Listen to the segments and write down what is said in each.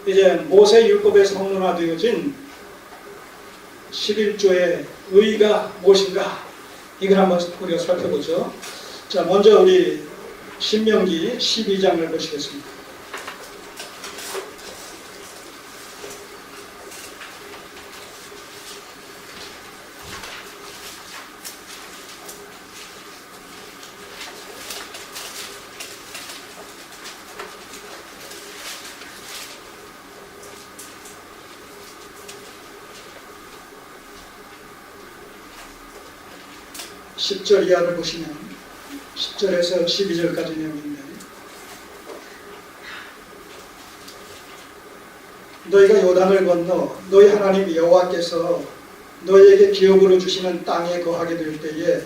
이제 모세 율법에 성론화되어진 11조의 의의가 무엇인가, 이걸 한번 우리가 살펴보죠. 자, 먼저 우리 신명기 12장을 보시겠습니다. (10절) 이하를 보시면 10절에서 12절까지 내용인데, 너희가 요단을 건너 너희 하나님 여호와께서 너희에게 기업으로 주시는 땅에 거하게 될 때에,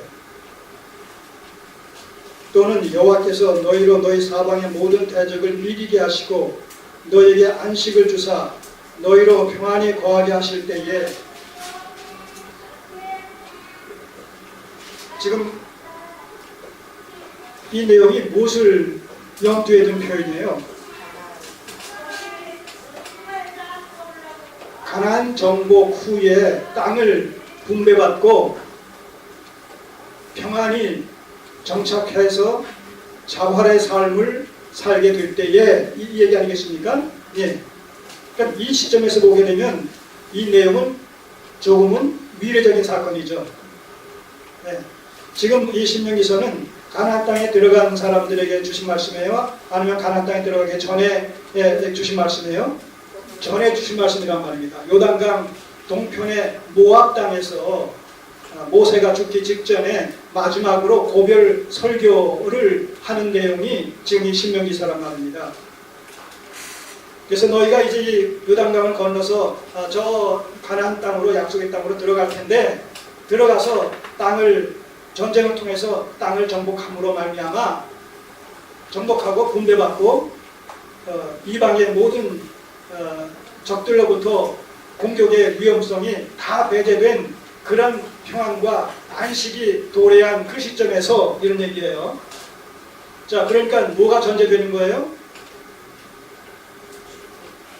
또는 여호와께서 너희로 너희 사방의 모든 대적을 이기게 하시고 너희에게 안식을 주사 너희로 평안히 거하게 하실 때에, 지금 이 내용이 무엇을 염두에 둔 표현이에요? 가나안 정복 후에 땅을 분배받고 평안히 정착해서 자활의 삶을 살게 될 때에 이 얘기 아니겠습니까? 예. 그러니까 이 시점에서 보게 되면 이 내용은 조금은 미래적인 사건이죠. 예. 지금 이 신명기서는 가나안 땅에 들어간 사람들에게 주신 말씀이에요? 아니면 가나안 땅에 들어가기 전에 주신 말씀이에요? 전에 주신 말씀이란 말입니다. 요단강 동편의 모압 땅에서 모세가 죽기 직전에 마지막으로 고별 설교를 하는 내용이 지금 이 신명기서란 말입니다. 그래서 너희가 이제 이 요단강을 건너서 저 가나안 땅으로, 약속의 땅으로 들어갈 텐데, 들어가서 땅을 전쟁을 통해서 땅을 정복함으로 말미암아 정복하고 분배받고 이방의 모든 적들로부터 공격의 위험성이 다 배제된 그런 평안과 안식이 도래한 그 시점에서 이런 얘기예요. 자, 그러니까 뭐가 전제되는 거예요?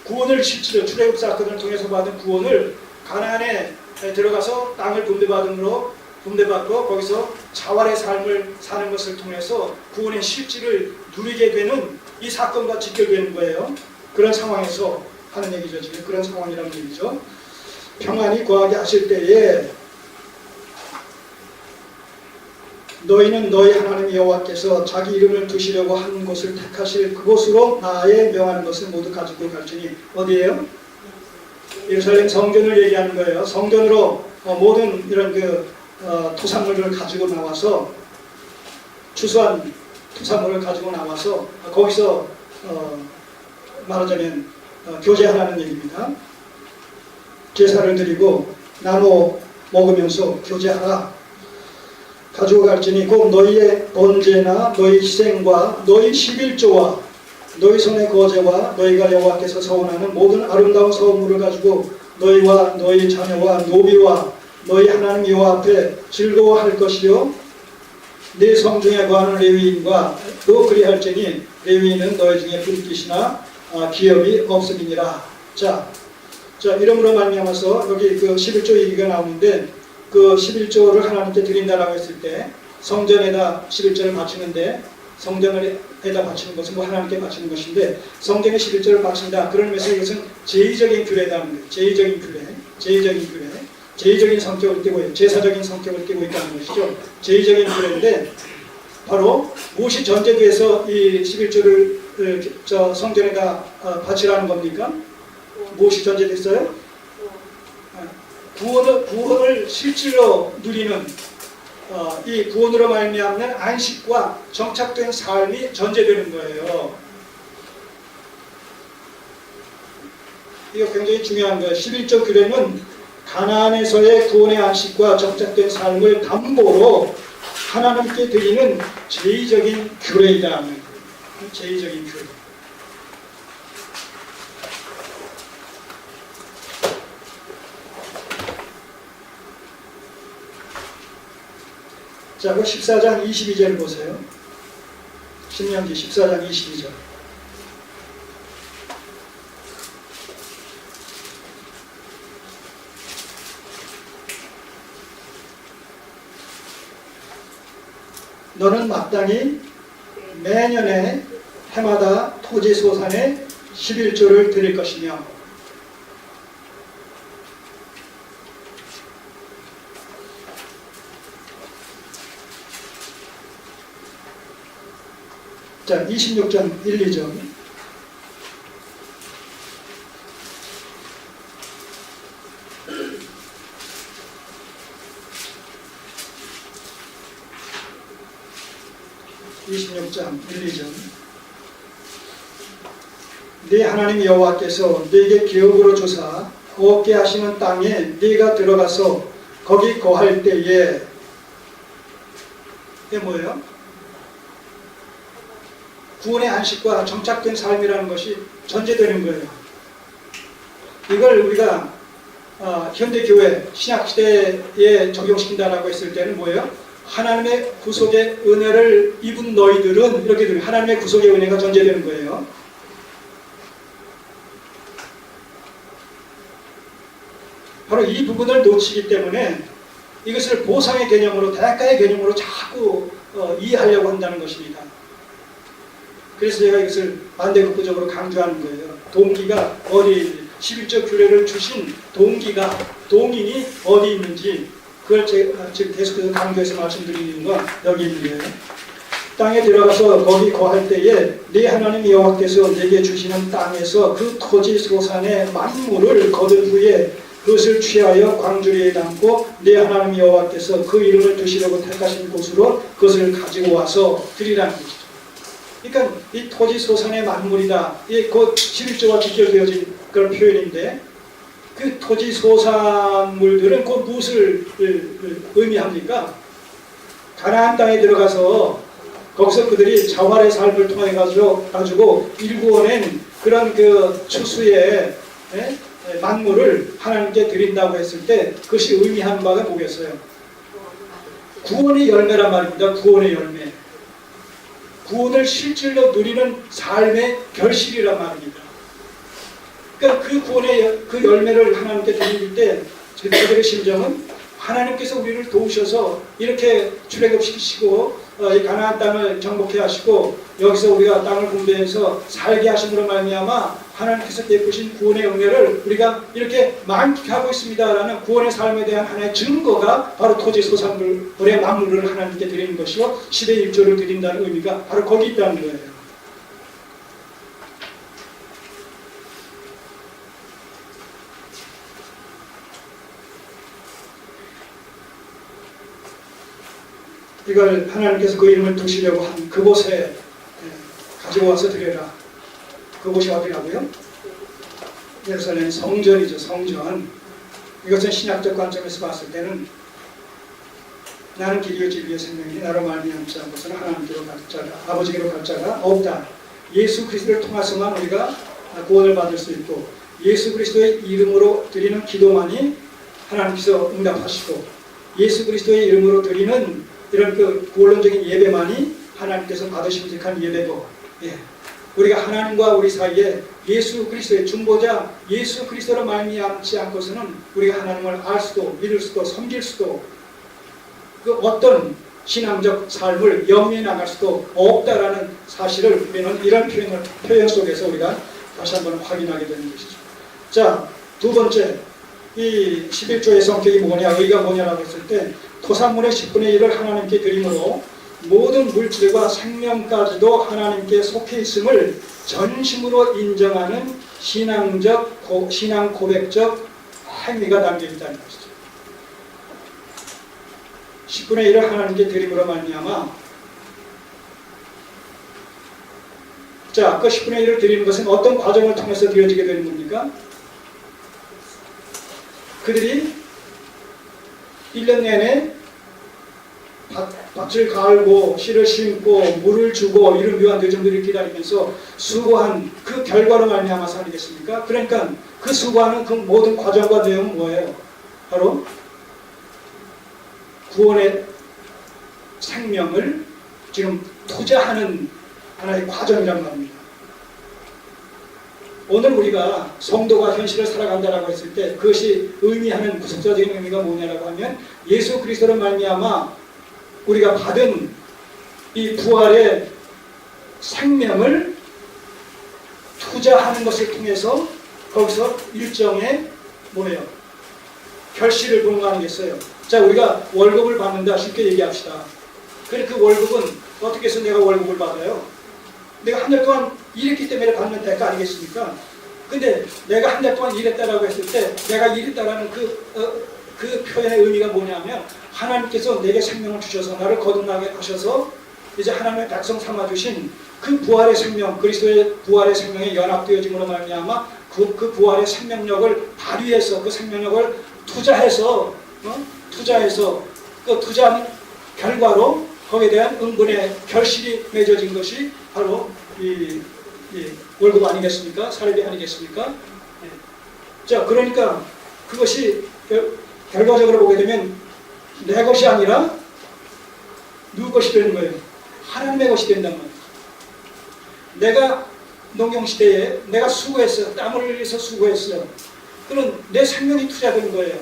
구원을 실제로 출애굽 사건을 통해서 받은 구원을, 가나안에 들어가서 땅을 분배받고 거기서 자활의 삶을 사는 것을 통해서 구원의 실질을 누리게 되는 이 사건과 직결되는 거예요. 그런 상황에서 하는 얘기죠. 지금 그런 상황이라는 얘기죠. 평안히 거하게 하실 때에 너희는 너희 하나님 여호와께서 자기 이름을 두시려고 한 곳을 택하실 그곳으로 나의 명하는 것을 모두 가지고 갈지니, 어디예요? 예루살렘 성전을 얘기하는 거예요. 성전으로 모든 이런 토산물을 가지고 나와서, 추수한 토산물을 가지고 나와서 거기서 말하자면 교제하라는 얘기입니다. 제사를 드리고 나눠 먹으면서 교제하라. 가지고 갈지니 곧 너희의 번제나 너희 희생과 너희 11조와 너희 손의 거제와 너희가 여호와께서 서원하는 모든 아름다운 서원물을 가지고 너희와 너희 자녀와 노비와 너희 하나님 여호와 앞에 즐거워할 것이요, 네 성중에 거하는 레위인과 또 그리할지니 레위인은 너희 중에 불빛이나 기업이 없음이니라. 자, 이름으로 말미암아서 여기 그 11조 얘기가 나오는데, 그 11조를 하나님께 드린다라고 했을 때 성전에다 11조를 바치는데, 성전에다 바치는 것은 뭐 하나님께 바치는 것인데, 성전에 11조를 바친다. 그런 의미에서 이것은 제의적인 규례라는 거예요. 제의적인 성격을 띠고 있고, 제사적인 성격을 띠고 있다는 것이죠. 제의적인 규례인데, 바로 무엇이 전제돼서 이 11조를 성전에다 바치라는 겁니까? 무엇이 전제됐어요? 구원을 실질로 누리는 이 구원으로 말미암는 안식과 정착된 삶이 전제되는 거예요. 이거 굉장히 중요한 거예요. 11조 규례는 가나안에서의 구원의 안식과 정착된 삶을 담보로 하나님께 드리는 제의적인 규례이다. 제의적인 규례. 자, 그 14장 22절을 보세요. 신명기 14장 22절. 너는 마땅히 매년에 해마다 토지 소산의 11조를 드릴 것이며 자, 26점 1, 2점 26장 1, 2절 네 하나님 여호와께서 네게 기업으로 주사 얻게 하시는 땅에 네가 들어가서 거기 거할 때에 이게 뭐예요? 구원의 안식과 정착된 삶이라는 것이 전제되는 거예요. 이걸 우리가 현대교회 신약시대에 적용시킨다라고 했을 때는 뭐예요? 하나님의 구속의 은혜를 입은 너희들은 이렇게 되면 하나님의 구속의 은혜가 전제되는 거예요. 바로 이 부분을 놓치기 때문에 이것을 보상의 개념으로 대가의 개념으로 자꾸 이해하려고 한다는 것입니다. 그래서 제가 이것을 반대급부적으로 강조하는 거예요. 동기가 어디 11조 규례를 주신 동인이 어디 있는지 그걸 제가 지금 계속해서 강조해서 말씀드리는 이유가 여기 있는 거예요. 땅에 들어가서 거기 거할 때에 네 하나님 여호와께서 네게 주시는 땅에서 그 토지 소산의 만물을 거둔 후에 그것을 취하여 광주리에 담고 네 하나님 여호와께서 그 이름을 두시려고 택하신 곳으로 그것을 가지고 와서 드리라는 것이죠. 그러니까 이 토지 소산의 만물이다. 이게 곧 11조와 직결되어진 그런 표현인데 그 토지 소산물들은 곧 무엇을 의미합니까? 가나안 땅에 들어가서 거기서 그들이 자활의 삶을 통해 가지고 일구어낸 그런 그 추수의 만물을 하나님께 드린다고 했을 때 그것이 의미하는 바가 뭐겠어요? 구원의 열매란 말입니다. 구원의 열매. 구원을 실질로 누리는 삶의 결실이란 말입니다. 그러니까 그 구원의 그 열매를 하나님께 드릴 때 저들의 심정은 하나님께서 우리를 도우셔서 이렇게 출애굽시키시고 이 가나안 땅을 정복해 하시고 여기서 우리가 땅을 분배해서 살게 하심으로 말미암아 하나님께서 베푸신 구원의 은혜를 우리가 이렇게 만끽하고 있습니다라는 구원의 삶에 대한 하나의 증거가 바로 토지 소산물의 만물을 하나님께 드리는 것이고 10의 1조를 드린다는 의미가 바로 거기 있다는 거예요. 이걸 하나님께서 그 이름을 두시려고 한 그곳에 가지고 와서 드려라. 그곳이 어디라고요? 예루살렘 성전이죠. 성전. 이것은 신약적 관점에서 봤을 때는 나는 길이요 진리요 생명이니 나로 말미암지 않고서는 하나님께로 갈 자가 아버지께로 갈 자가 없다. 예수 그리스도를 통해서만 우리가 구원을 받을 수 있고 예수 그리스도의 이름으로 드리는 기도만이 하나님께서 응답하시고 예수 그리스도의 이름으로 드리는 이런 그 구원론적인 예배만이 하나님께서 받으심직한 예배고, 우리가 하나님과 우리 사이에 예수 그리스도의 중보자 예수 그리스도로 말미암지 않고서는 우리가 하나님을 알 수도 믿을 수도 섬길 수도 그 어떤 신앙적 삶을 영위해 나갈 수도 없다라는 사실을 우리는 이런 표현 속에서 우리가 다시 한번 확인하게 되는 것이죠. 자, 두 번째, 이 11조의 성격이 뭐냐, 의의가 뭐냐라고 했을 때 토산물의 10분의 1을 하나님께 드림으로 모든 물질과 생명까지도 하나님께 속해 있음을 전심으로 인정하는 신앙 고백적 행위가 담겨 있다는 것이죠. 10분의 1을 하나님께 드림으로 말미암아 자, 그 10분의 1을 드리는 것은 어떤 과정을 통해서 드려지게 되는 겁니까? 그들이 1년 내내 밭을 갈고 씨를 심고 물을 주고 이런 묘한 대정들을 기다리면서 수고한 그 결과로 말미암아서 아니겠습니까? 그러니까 그 수고하는 그 모든 과정과 내용은 뭐예요? 바로 구원의 생명을 지금 투자하는 하나의 과정이란 말입니다. 오늘 우리가 성도가 현실을 살아간다라고 했을 때 그것이 의미하는 구속사적인 의미가 뭐냐라고 하면 예수 그리스도로 말미암아 우리가 받은 이 부활의 생명을 투자하는 것을 통해서 거기서 일정의 뭐예요? 결실을 보는 거 아니겠어요? 자, 우리가 월급을 받는다 쉽게 얘기합시다. 그래 그 월급은 어떻게 해서 내가 월급을 받아요? 내가 한 달 동안 일했기 때문에 받는 대가 아니겠습니까? 근데 내가 한 달 동안 일했다라고 했을 때 내가 일했다라는 그 표현의 의미가 뭐냐면 하나님께서 내게 생명을 주셔서 나를 거듭나게 하셔서 이제 하나님의 백성 삼아주신 그 부활의 생명, 그리스도의 부활의 생명에 연합되어짐으로 말미암아 그 부활의 생명력을 발휘해서 그 생명력을 투자해서 그 투자한 결과로 거기에 대한 응분의 결실이 맺어진 것이 바로 이 월급 아니겠습니까? 사례비 아니겠습니까? 자, 그러니까 그것이 결과적으로 보게 되면 내 것이 아니라 누구 것이 되는 거예요? 하나님의 것이 된단 말이에요. 내가 농경시대에 내가 수고했어요. 땀을 흘려서 수고했어요. 그럼 내 생명이 투자된 거예요.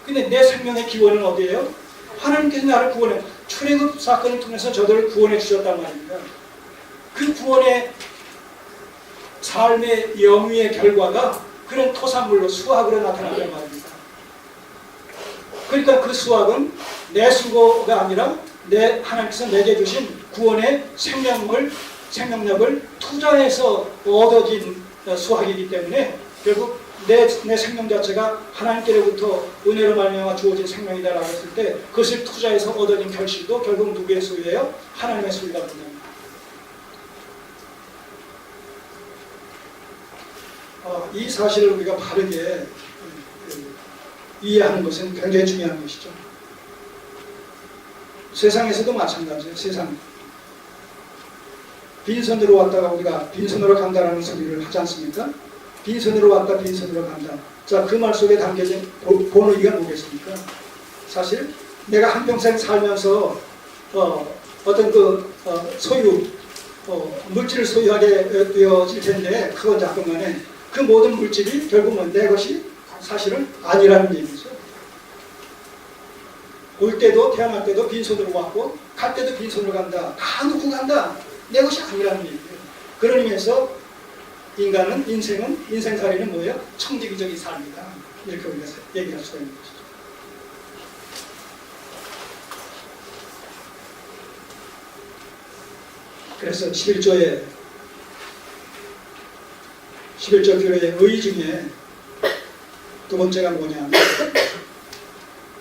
근데 내 생명의 기원은 어디예요? 하나님께서 나를 구원해, 출애굽 사건을 통해서 저들을 구원해 주셨단 말입니다. 그 구원의 삶의 영위의 결과가 그런 토산물로 수확으로 나타난단 말입니다. 그러니까 그 수확은 내 수고가 아니라 하나님께서 내게 주신 구원의 생명력을 투자해서 얻어진 수확이기 때문에 결국 내 생명 자체가 하나님께로부터 은혜로 말미암아 주어진 생명이다라고 했을 때 그것을 투자해서 얻어진 결실도 결국 누구의 소유예요? 하나님의 소유가 됩니다. 이 사실을 우리가 바르게 이해하는 것은 굉장히 중요한 것이죠. 세상에서도 마찬가지예요. 세상 빈손으로 왔다가 우리가 빈손으로 간다라는 소리를 하지 않습니까? 빈손으로 왔다 빈손으로 간다. 자, 그 말 속에 담겨진 본의가 뭐겠습니까? 사실 내가 한평생 살면서 어떤 소유 물질을 소유하게 되어질 텐데 그건 잠깐만에 그 모든 물질이 결국은 내 것이 사실은 아니라는 얘기죠. 올 때도 태어날 때도 빈손으로 왔고 갈 때도 빈손으로 간다. 다 놓고 간다. 내 것이 아니라는 얘기예요. 그런 의미에서 인생살이는 뭐예요? 청지기적인 삶이다. 이렇게 우리가 얘기할 수가 있는 것이죠. 그래서 11조 교회의 의 중에 두 번째가 뭐냐면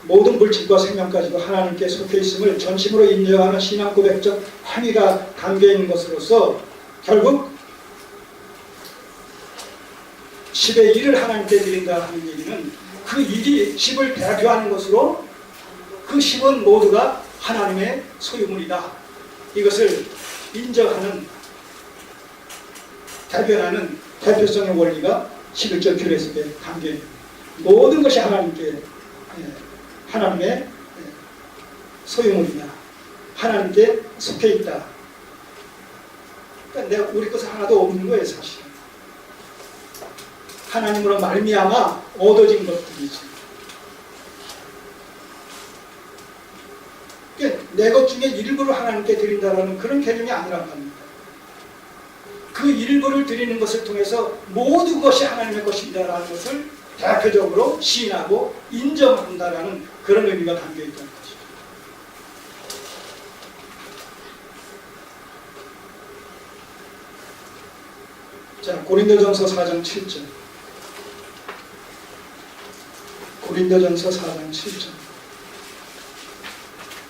모든 물질과 생명까지도 하나님께 속해 있음을 전심으로 인정하는 신앙 고백적 행위가 담겨 있는 것으로서 결국 10의 1을 하나님께 드린다 하는 얘기는 그 10을 대표하는 것으로 그 10은 모두가 하나님의 소유물이다. 이것을 인정하는 대변하는 대표성의 원리가 11절 규례 속에 담겨 있는 모든 것이 하나님의 소유물이다. 하나님께 속해 있다. 그러니까 우리 것은 하나도 없는 거예요, 사실. 하나님으로 말미암아 얻어진 것들이지. 그러니까 내 것 중에 일부를 하나님께 드린다라는 그런 개념이 아니란 말입니다. 그 일부를 드리는 것을 통해서 모든 것이 하나님의 것입니다라는 것을 대표적으로 시인하고 인정한다라는 그런 의미가 담겨 있다는 것이죠. 자, 고린도전서 4장 7절. 고린도전서 4장 7절.